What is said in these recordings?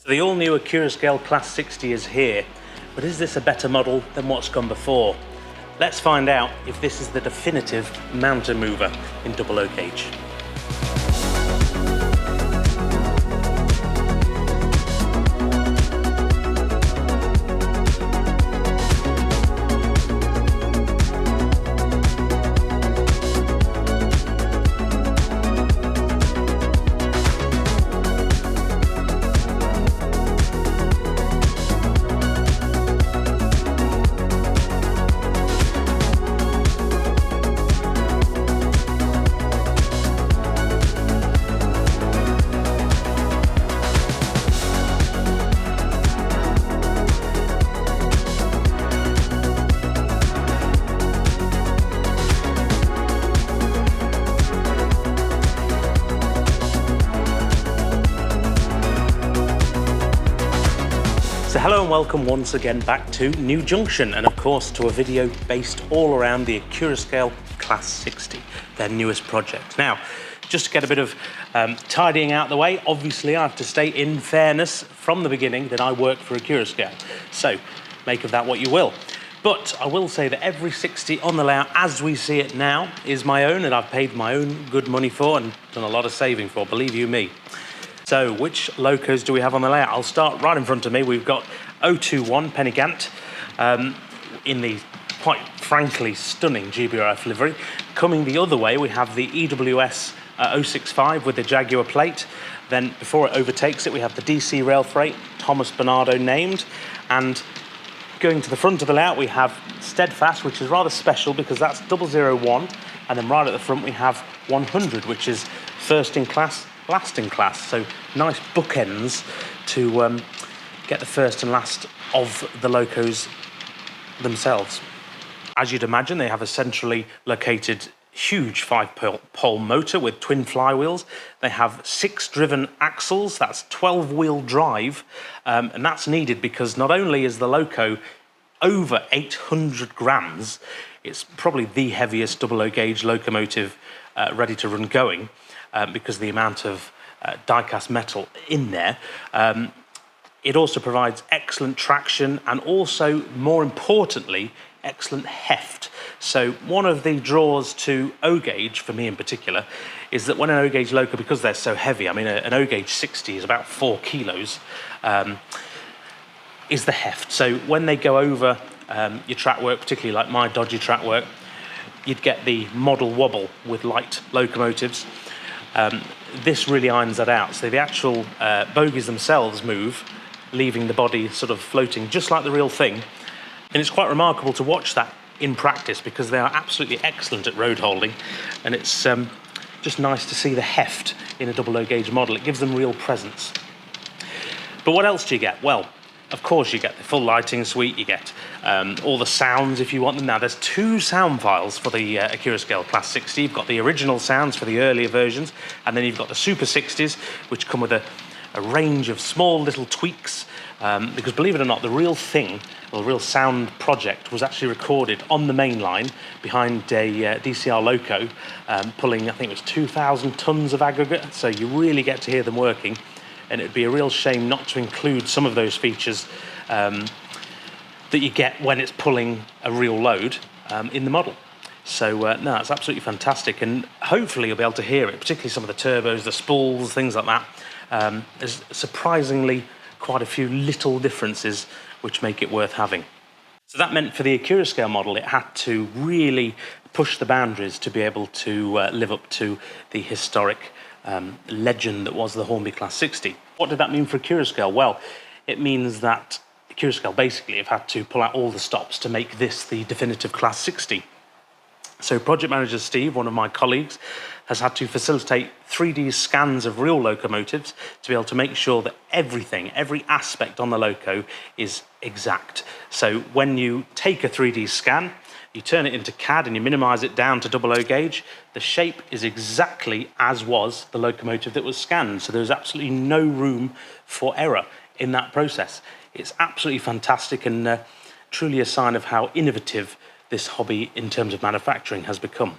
So the all-new Accurascale Class 60 is here, but is this a better model than what's gone before? Let's find out if this is the definitive mountain mover in double O gauge. So hello and welcome once again back to New Junction, and of course to a video based all around the Accurascale Class 60, their newest project. Now, just to get a bit of tidying out the way, obviously I have to state in fairness from the beginning that I work for Accurascale, so make of that what you will. But I will say that every 60 on the layout as we see it now is my own, and I've paid my own good money for and done a lot of saving for, believe you me. So which Locos do we have on the layout? I'll start right in front of me. We've got 021 Penny Gant in the quite frankly stunning GBRF livery. Coming the other way, we have the EWS 065 with the Jaguar plate. Then before it overtakes it, we have the DC Rail Freight, Thomas Bernardo named. And going to the front of the layout, we have Steadfast, which is rather special because that's 001. And then right at the front, we have 100, which is first in class, last in class. So nice bookends to get the first and last of the Locos themselves. As you'd imagine, they have a centrally located huge 5-pole motor with twin flywheels. They have 6 driven axles, that's 12-wheel drive, and that's needed because not only is the Loco over 800 grams, it's probably the heaviest double O gauge locomotive ready to run going, because of the amount of die-cast metal in there. It also provides excellent traction and also, more importantly, excellent heft. So one of the draws to O gauge, for me in particular, is that when an O gauge loco, because they're so heavy, I mean an O gauge 60 is about 4 kilos, is the heft. So when they go over your track work, particularly like my dodgy track work, you'd get the model wobble with light locomotives. This really irons that out. So the actual bogies themselves move, leaving the body sort of floating just like the real thing. And it's quite remarkable to watch that in practice because they are absolutely excellent at road holding. And it's just nice to see the heft in a double O gauge model. It gives them real presence. But what else do you get? Well, of course you get the full lighting suite, you get all the sounds if you want them. Now there's 2 sound files for the Accurascale Class 60. You've got the original sounds for the earlier versions, and then you've got the Super 60s, which come with a range of small little tweaks, because believe it or not, the real thing, or the real sound project, was actually recorded on the main line behind a DCR Loco, pulling, I think it was 2,000 tons of aggregate, so you really get to hear them working. And it'd be a real shame not to include some of those features that you get when it's pulling a real load in the model. So no, it's absolutely fantastic, and hopefully you'll be able to hear it, particularly some of the turbos, the spools, things like that. There's surprisingly quite a few little differences which make it worth having. So that meant for the Accurascale model, it had to really push the boundaries to be able to live up to the historic legend that was the Hornby Class 60. What did that mean for Accurascale? Well, it means that Accurascale basically have had to pull out all the stops to make this the definitive Class 60. So project manager Steve, one of my colleagues, has had to facilitate 3D scans of real locomotives to be able to make sure that everything, every aspect on the loco is exact. So when you take a 3D scan, you turn it into CAD and you minimize it down to double O gauge, the shape is exactly as was the locomotive that was scanned. So there's absolutely no room for error in that process. It's absolutely fantastic and truly a sign of how innovative this hobby in terms of manufacturing has become.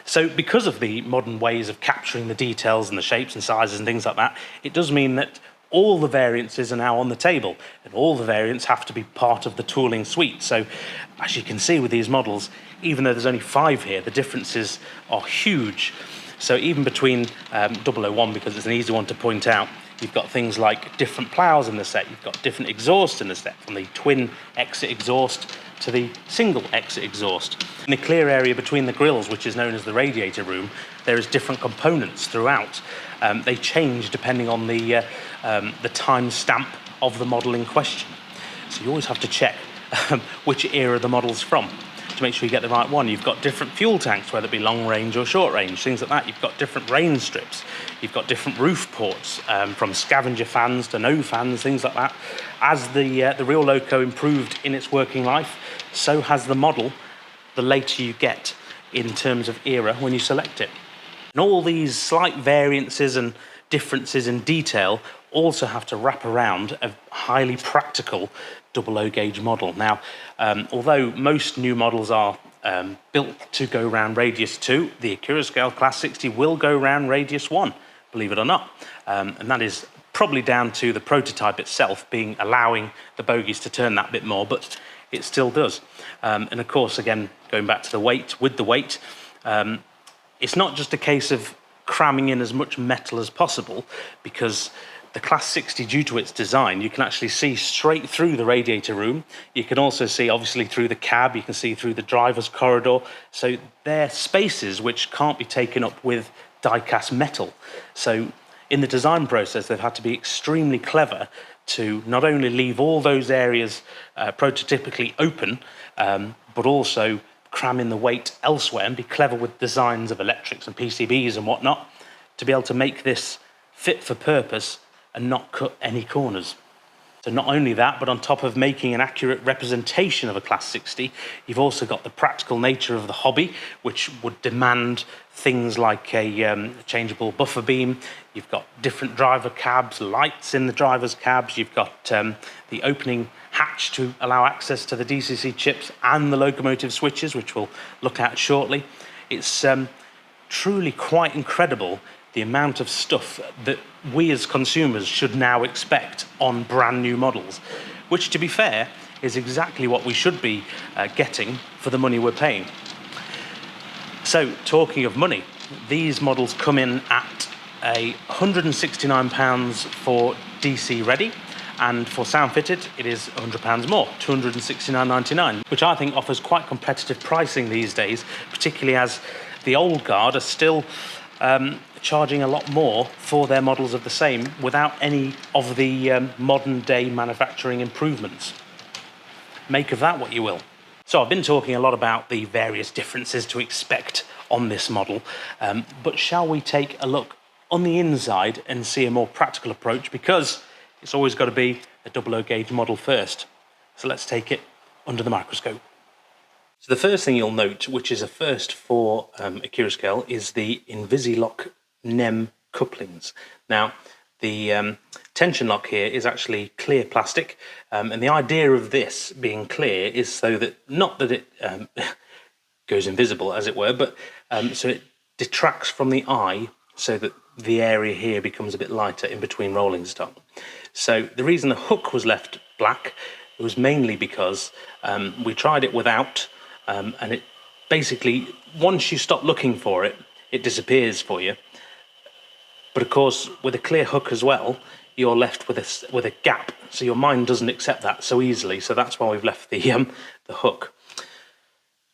So because of the modern ways of capturing the details and the shapes and sizes and things like that, it does mean that all the variances are now on the table, and all the variants have to be part of the tooling suite. So as you can see with these models, even though there's only 5 here, the differences are huge. So even between 001, because it's an easy one to point out, you've got things like different ploughs in the set, you've got different exhaust in the set, from the twin exit exhaust to the single exit exhaust. In the clear area between the grills, which is known as the radiator room, there is different components throughout. They change depending on the time stamp of the model in question. So you always have to check which era the model's from to make sure you get the right one. You've got different fuel tanks, whether it be long range or short range, things like that. You've got different rain strips. You've got different roof ports, from scavenger fans to no fans, things like that. As the real Loco improved in its working life, so has the model the later you get in terms of era when you select it. And all these slight variances and differences in detail also have to wrap around a highly practical 00 gauge model. Now, although most new models are built to go round radius 2, the Accurascale Class 60 will go round radius 1, believe it or not. And that is probably down to the prototype itself allowing the bogies to turn that bit more, but it still does. And of course, again, going back to the weight, with the weight, it's not just a case of cramming in as much metal as possible, because the Class 60, due to its design, you can actually see straight through the radiator room. You can also see, obviously, through the cab. You can see through the driver's corridor. So they're spaces which can't be taken up with die-cast metal. So in the design process, they've had to be extremely clever to not only leave all those areas prototypically open, but also cram in the weight elsewhere and be clever with designs of electrics and PCBs and whatnot to be able to make this fit for purpose and not cut any corners. So not only that, but on top of making an accurate representation of a Class 60, you've also got the practical nature of the hobby, which would demand things like a changeable buffer beam. You've got different driver cabs, lights in the driver's cabs. You've got the opening hatch to allow access to the DCC chips and the locomotive switches, which we'll look at shortly. It's truly quite incredible the amount of stuff that we as consumers should now expect on brand new models, which, to be fair, is exactly what we should be getting for the money we're paying. So, talking of money, these models come in at £169 for DC ready, and for sound fitted it is £100 more, £269.99, which I think offers quite competitive pricing these days, particularly as the old guard are still charging a lot more for their models of the same without any of the modern day manufacturing improvements. Make of that what you will. So I've been talking a lot about the various differences to expect on this model, but shall we take a look on the inside and see a more practical approach, because it's always got to be a 00 gauge model first. So let's take it under the microscope. So the first thing you'll note, which is a first for Accurascale, is the Invisilock NEM couplings. Now, the tension lock here is actually clear plastic, and the idea of this being clear is so that, not that it goes invisible, as it were, but so it detracts from the eye, so that the area here becomes a bit lighter in between rolling stock. So the reason the hook was left black was mainly because we tried it without, and it basically, once you stop looking for it, it disappears for you. But of course, with a clear hook as well, you're left with a gap, so your mind doesn't accept that so easily. So that's why we've left the hook.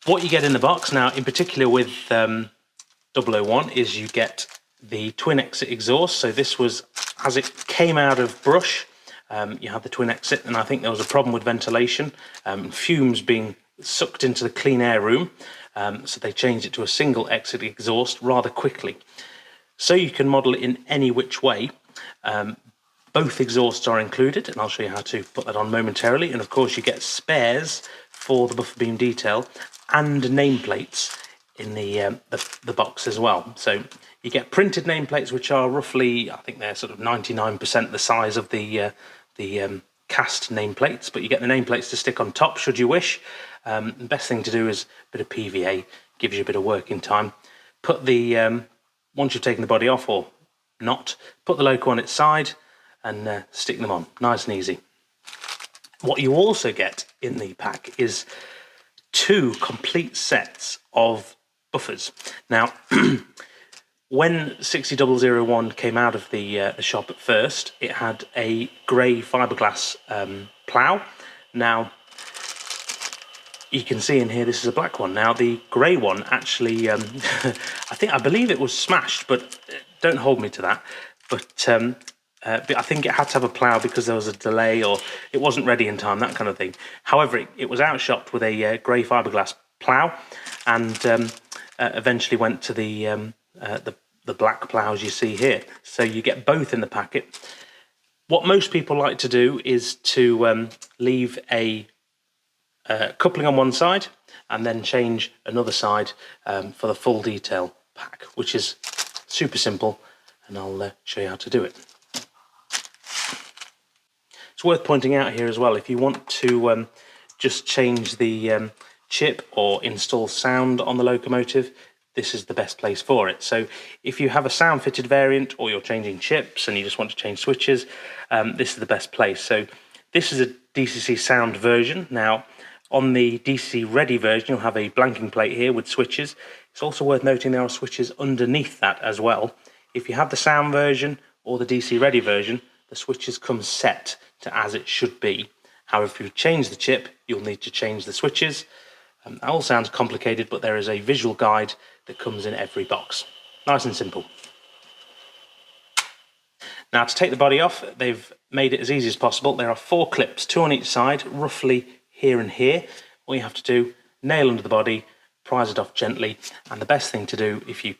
What you get in the box now, in particular with 001, is you get the twin exit exhaust. So this was, as it came out of brush, you had the twin exit, and I think there was a problem with ventilation, fumes being sucked into the clean air room, so they changed it to a single exit exhaust rather quickly. So you can model it in any which way. Both exhausts are included, and I'll show you how to put that on momentarily. And of course you get spares for the buffer beam detail and nameplates in the box as well. So you get printed nameplates, which are roughly, I think they're sort of 99% the size of the cast nameplates, but you get the nameplates to stick on top should you wish. The best thing to do is a bit of PVA, gives you a bit of working time. Put the once you've taken the body off, or not, put the Loco on its side, and stick them on. Nice and easy. What you also get in the pack is 2 complete sets of buffers. Now, when 60001 came out of the shop at first, it had a grey fiberglass plough. Now, you can see in here this is a black one. Now, the grey one actually, I believe it was smashed, but don't hold me to that. But I think it had to have a plough because there was a delay or it wasn't ready in time, that kind of thing. However, it was outshopped with a grey fiberglass plough, and eventually went to the black ploughs you see here. So you get both in the packet. What most people like to do is to leave a coupling on one side and then change another side for the full detail pack, which is super simple, and I'll show you how to do it. It's worth pointing out here as well, if you want to just change the chip or install sound on the locomotive, this is the best place for it. So if you have a sound fitted variant or you're changing chips and you just want to change switches, this is the best place. So this is a DCC sound version. Now, on the DCC ready version, you'll have a blanking plate here with switches. It's also worth noting there are switches underneath that as well. If you have the sound version or the DC ready version, the switches come set to as it should be. However, if you change the chip, you'll need to change the switches. That all sounds complicated, but there is a visual guide that comes in every box. Nice and simple. Now, to take the body off, they've made it as easy as possible. There are 4 clips, 2 on each side, roughly here and here. All you have to do, nail under the body, prise it off gently, and the best thing to do if you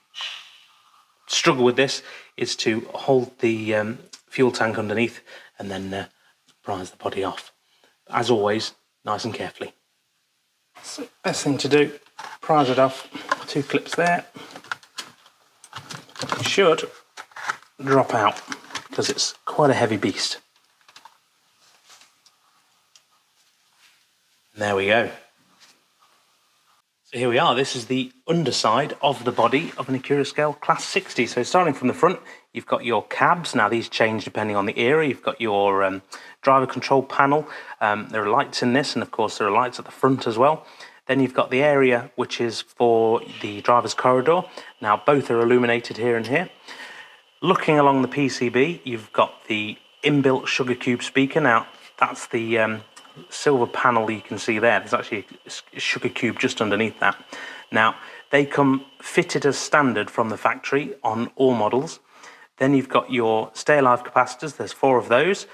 struggle with this is to hold the fuel tank underneath and then prise the body off. As always, nice and carefully. So, best thing to do, prise it off, 2 clips there. It should drop out because it's quite a heavy beast. And there we go. So here we are. This is the underside of the body of an Accurascale Class 60. So starting from the front, you've got your cabs. Now these change depending on the era. You've got your driver control panel. There are lights in this, and of course there are lights at the front as well. Then you've got the area which is for the driver's corridor. Now both are illuminated here and here. Looking along the PCB, you've got the inbuilt sugar cube speaker. Now that's the silver panel you can see there. There's actually a sugar cube just underneath that. Now they come fitted as standard from the factory on all models. Then you've got your stay alive capacitors. There's 4 of those.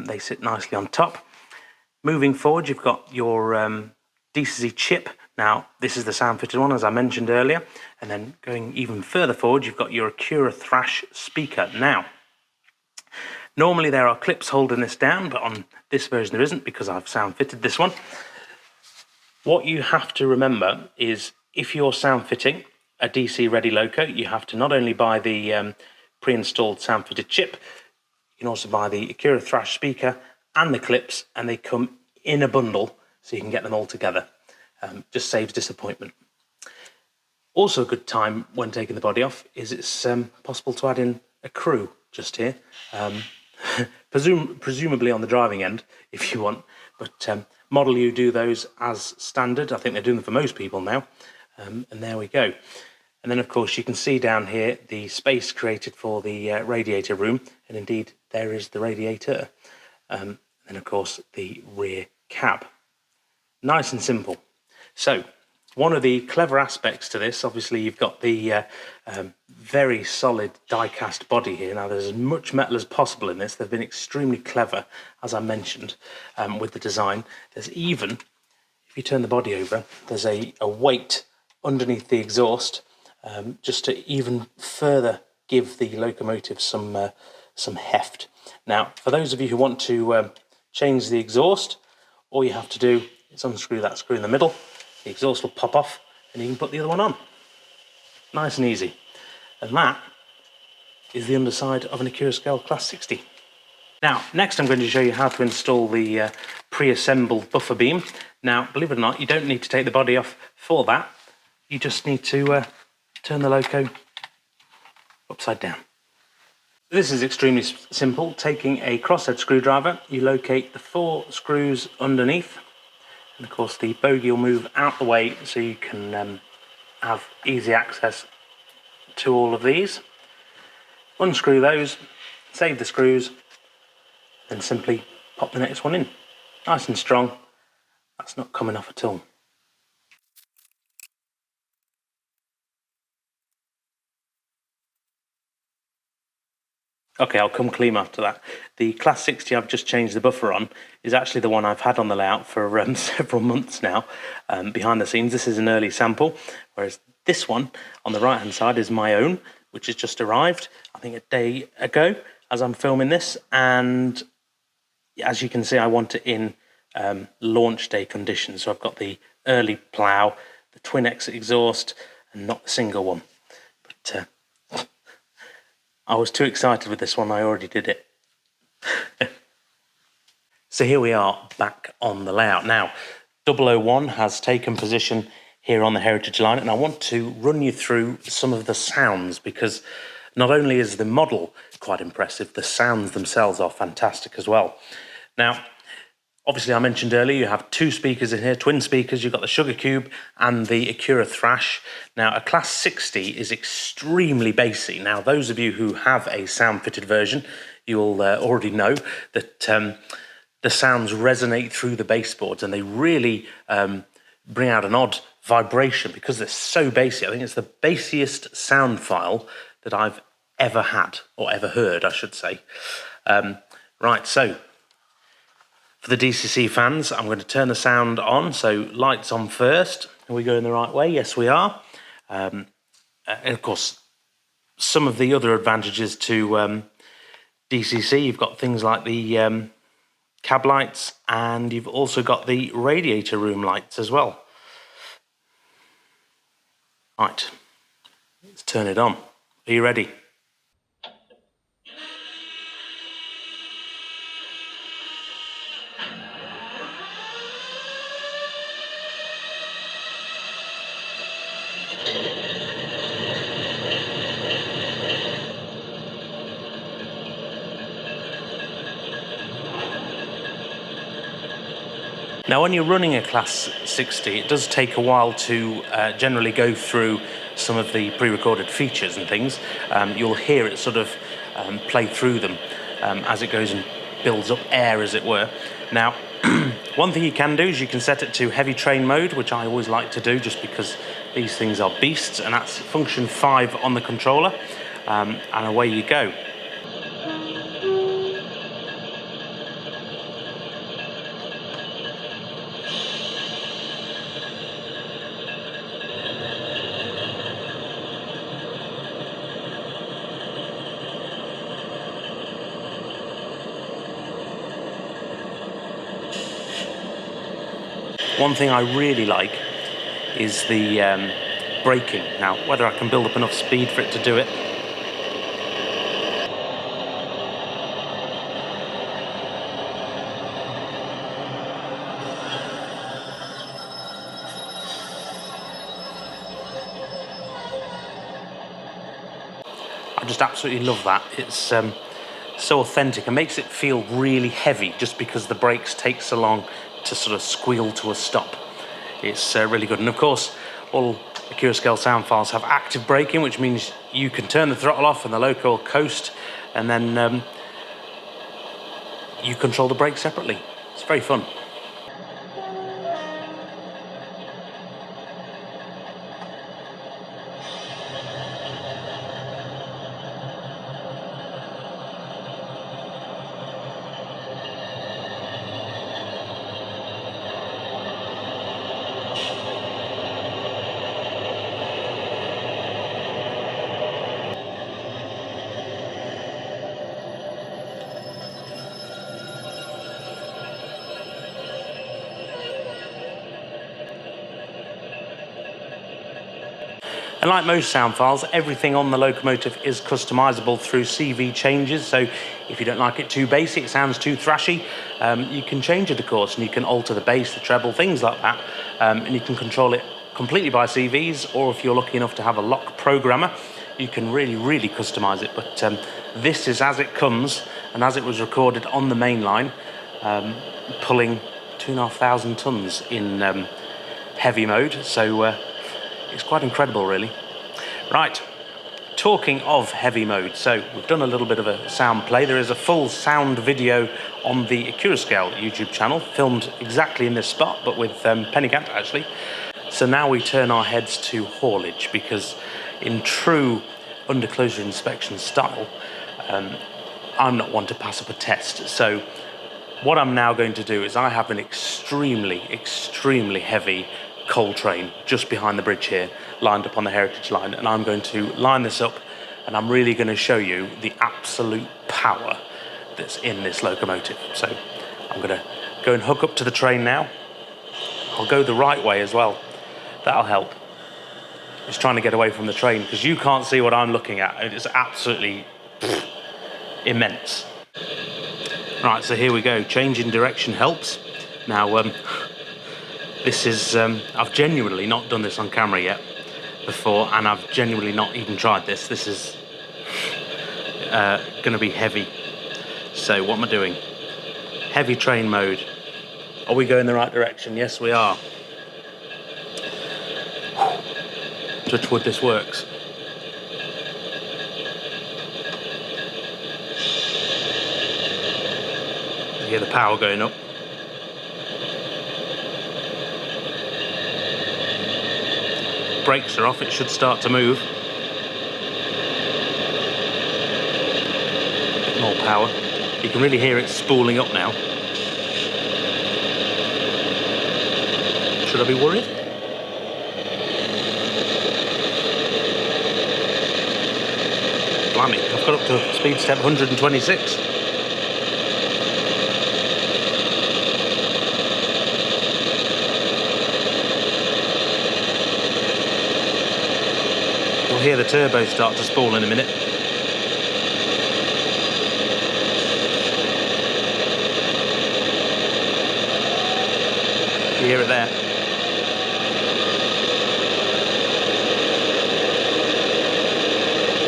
They sit nicely on top. Moving forward, you've got your DCC chip. Now this is the sound fitted one, as I mentioned earlier. And then going even further forward, you've got your Accura Thrash speaker. Now normally there are clips holding this down, but on this version there isn't because I've sound fitted this one. What you have to remember is if you're sound fitting a DC ready loco, you have to not only buy the pre-installed sound fitted chip, you can also buy the Accura Thrash speaker and the clips, and they come in a bundle so you can get them all together. Just saves disappointment. Also a good time when taking the body off is it's possible to add in a crew just here. Presumably on the driving end if you want, but Model U do those as standard. I think they're doing them for most people now, and there we go. And then of course you can see down here the space created for the radiator room, and indeed there is the radiator, and of course the rear cab. Nice and simple. So one of the clever aspects to this, obviously you've got the very solid die-cast body here. Now there's as much metal as possible in this. They've been extremely clever, as I mentioned, with the design. There's even, if you turn the body over, there's a weight underneath the exhaust, just to even further give the locomotive some heft. Now, for those of you who want to change the exhaust, all you have to do is unscrew that screw in the middle. The exhaust will pop off and you can put the other one on. Nice and easy. And that is the underside of an Accurascale Class 60. Now, next I'm going to show you how to install the pre-assembled buffer beam. Now, believe it or not, you don't need to take the body off for that. You just need to turn the loco upside down. This is extremely simple. Taking a crosshead screwdriver, you locate the 4 screws underneath, and of course the bogey will move out the way so you can have easy access to all of these. Unscrew those, save the screws, then simply pop the next one in. Nice and strong, that's not coming off at all. Okay, I'll come clean after that. The Class 60 I've just changed the buffer on is actually the one I've had on the layout for several months now, behind the scenes. This is an early sample, whereas this one on the right hand side is my own, which has just arrived, I think a day ago as I'm filming this, and as you can see I want it in launch day conditions. So I've got the early plough, the twin exit exhaust, and not the single one. But I was too excited with this one, I already did it. So here we are back on the layout. Now, 001 has taken position here on the Heritage line, and I want to run you through some of the sounds, because not only is the model quite impressive, the sounds themselves are fantastic as well. Now, obviously I mentioned earlier you have 2 speakers in here, twin speakers. You've got the Sugar Cube and the Accura Thrash. Now, a Class 60 is extremely bassy. Now, those of you who have a sound-fitted version, you'll already know that the sounds resonate through the baseboards, and they really bring out an odd vibration because they're so bassy. I think it's the bassiest sound file that I've ever had, or ever heard, I should say. Right, so for the DCC fans, I'm going to turn the sound on. So lights on first. Are we going the right way? Yes, we are. And of course, some of the other advantages to DCC, you've got things like the cab lights, and you've also got the radiator room lights as well. Right, let's turn it on. Are you ready? Now, when you're running a Class 60, it does take a while to generally go through some of the pre-recorded features and things. You'll hear it sort of play through them as it goes and builds up air, as it were. Now, one thing you can do is you can set it to heavy train mode, which I always like to do just because these things are beasts, and that's function 5 on the controller, and away you go. One thing I really like is the braking. Now, whether I can build up enough speed for it to do it, I just absolutely love that. It's so authentic and makes it feel really heavy just because the brakes take so long to sort of squeal to a stop. It's really good. And of course, all Accurascale sound files have active braking, which means you can turn the throttle off and the Loco will coast, and then you control the brakes separately. It's very fun. And like most sound files, everything on the locomotive is customizable through CV changes. So if you don't like it too bassy, it sounds too thrashy, you can change it, of course, and you can alter the bass, the treble, things like that. And you can control it completely by CVs, or if you're lucky enough to have a lock programmer, you can really customize it. But this is as it comes and as it was recorded on the main line, pulling 2,500 tons in heavy mode. So it's quite incredible, really. Right, talking of heavy mode, so we've done a little bit of a sound play. There is a full sound video on the Accurascale YouTube channel, filmed exactly in this spot, but with penny gap actually. So now we turn our heads to haulage, because in true under closure inspection style, I'm not one to pass up a test. So what I'm now going to do is I have an extremely heavy coal train just behind the bridge here, lined up on the heritage line, and I'm going to line this up, and I'm really going to show you the absolute power that's in this locomotive. So I'm going to go and hook up to the train now. I'll go the right way as well. That'll help. It's trying to get away from the train, because you can't see what I'm looking at. It's absolutely immense. Right, so here we go. Changing direction helps. Now, this is, I've genuinely not done this on camera yet before, and I've genuinely not even tried this. This is going to be heavy. So what am I doing? Heavy train mode. Are we going the right direction? Yes, we are. Touch wood, this works. You hear the power going up. Brakes are off, it should start to move. A bit more power. You can really hear it spooling up now. Should I be worried? Blimey, I've got up to speed step 126. You'll hear the turbo start to spool in a minute. You hear it there.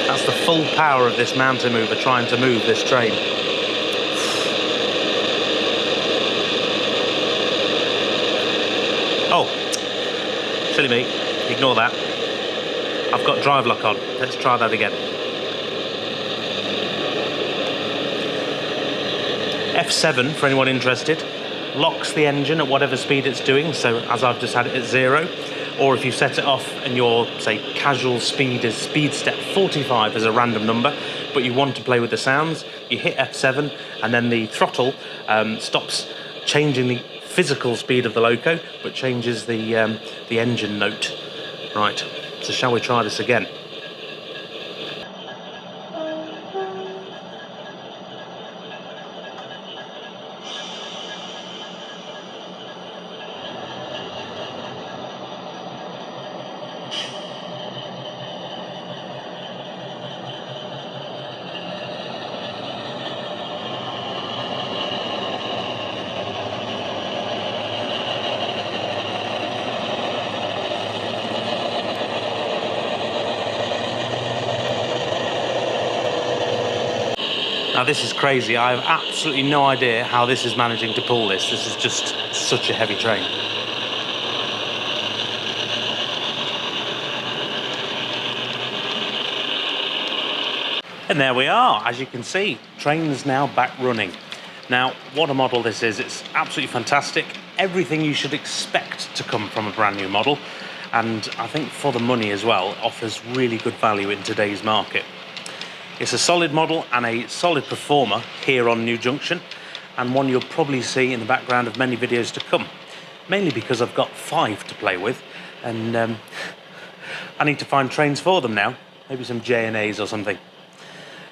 That's the full power of this mountain mover trying to move this train. Oh, silly me, ignore that. I've got drive lock on. Let's try that again. F7, for anyone interested, locks the engine at whatever speed it's doing, so as I've just had it at 0, or if you set it off and your, say, casual speed is speed step 45 as a random number, but you want to play with the sounds, you hit F7 and then the throttle stops changing the physical speed of the loco, but changes the engine note. Right, so shall we try this again? Now this is crazy. I have absolutely no idea how this is managing to pull this. This is just such a heavy train. And there we are. As you can see, train's now back running. Now, what a model this is. It's absolutely fantastic. Everything you should expect to come from a brand new model. And I think for the money as well, offers really good value in today's market. It's a solid model and a solid performer here on New Junction, and one you'll probably see in the background of many videos to come, mainly because I've got 5 to play with, and I need to find trains for them now, maybe some J&As or something.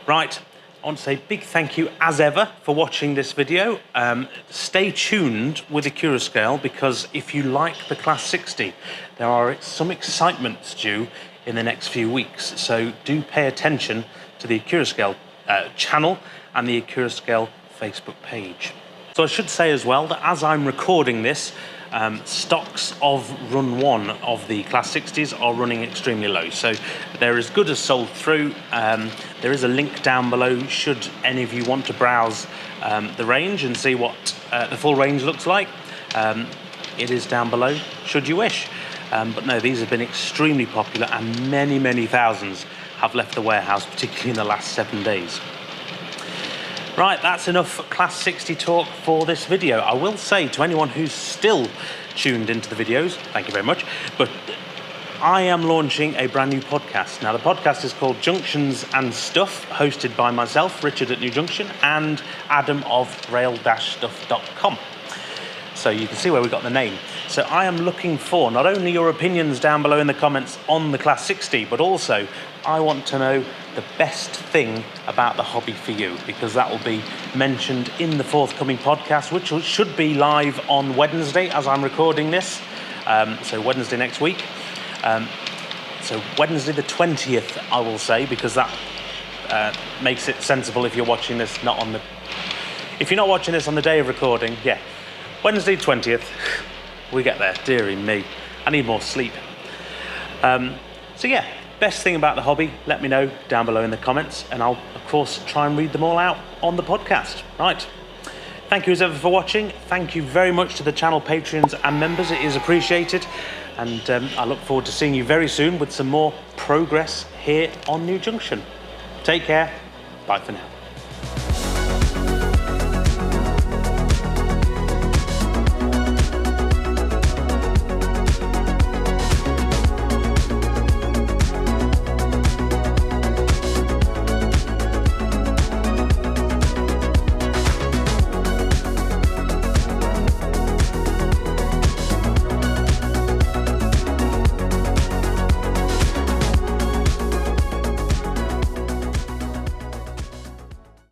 Right, I want to say a big thank you as ever for watching this video. Stay tuned with Accurascale, because if you like the Class 60, there are some excitements due in the next few weeks, so do pay attention to the Accurascale channel and the Accurascale Facebook page. So I should say as well that as I'm recording this, stocks of run 1 of the Class 60s are running extremely low. So they're as good as sold through. There is a link down below should any of you want to browse the range and see what the full range looks like. It is down below should you wish. But no, these have been extremely popular, and many thousands have left the warehouse, particularly in the last 7 days. Right, that's enough Class 60 talk for this video. I will say to anyone who's still tuned into the videos, thank you very much, but I am launching a brand new podcast. Now, the podcast is called Junctions and Stuff, hosted by myself, Richard at New Junction, and Adam of rail-stuff.com. So you can see where we got the name. So I am looking for not only your opinions down below in the comments on the Class 60, but also I want to know the best thing about the hobby for you, because that will be mentioned in the forthcoming podcast, which should be live on Wednesday as I'm recording this. So Wednesday next week. So Wednesday the 20th, I will say, because that makes it sensible if you're watching this if you're not watching this on the day of recording, yeah. Wednesday 20th, we get there, dearie me. I need more sleep. So yeah, best thing about the hobby, let me know down below in the comments, and I'll, of course, try and read them all out on the podcast. Right. Thank you as ever for watching. Thank you very much to the channel patrons and members. It is appreciated. And I look forward to seeing you very soon with some more progress here on New Junction. Take care. Bye for now.